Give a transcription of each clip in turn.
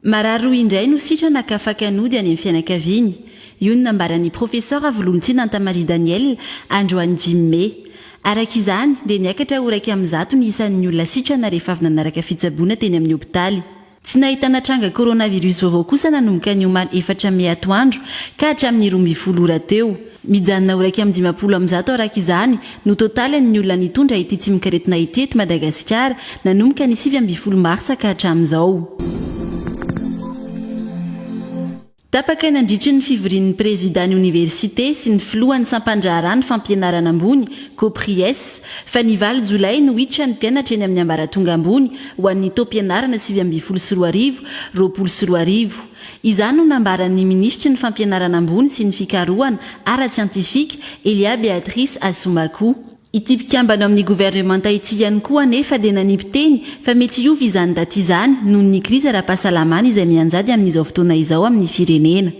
marary roa indray no sitrana ka afakanody any amin'ny fianakaviany. Io no nambarany profesora Volontsina Antamary Daniel androany 10 Mai. Araka izany dia niakatra ho raika amin'ny zato ny isan'ny olona sitrana rehefa avy nanaraka fitsaboana teny amin'ny hopitaly. Tsy nahitana tranga coronavirus vaovao kosa nanomboka ny omaly 4 Mai atoandro ka hatramin'ny 12 ora teo. Mijanona ho raika amin'ny 50 araka izany no totaly ny olona nitondra ity tsy mikaretina ity eto Madagasikara nanomboka ny 7 Marsa ka hatramin'izao. Tapaka nandritry ny fivorian'ny présidenty université sy ny filohan'ny sampandraharany fampianarana ambony COPRIES fa ny 9 Jolay no hiditra ny mpianatra eny amin'ny ambaratonga ambony ho an'ny taom-pianarana 2024 2025. Izany no nambaran'ny ministry ny fampianarana ambony sy ny fikarohana ara-tsiantifika Elia Beatrice Asumaku. Ity mpikambana amin'ny gouvernemanta ity ihany koa anefa dia nanipy-teny fa mety hiova izany daty izany noho ny krizy ara-pahasalamana izay mianjady amin'izao fotoana izao amin'ny firenena.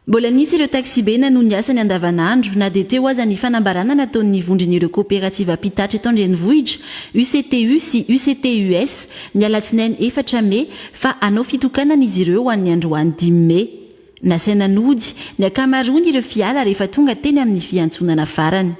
Mbola nisy ireo taxi-bena no niasany andavanandro na dia teo aza ny fanambarana nataon'ny vondron'ireo coopérative pitatra eto an-drenivohitra UCTU sy UCTUS ny alatsinainy 4 Mai fa anao fitokanana izy ireo ho an'ny androany 10 Mai. Nasaina nody ny akamaroany ireo fiara rehefa tonga teny amin'ny fiantsonana farany.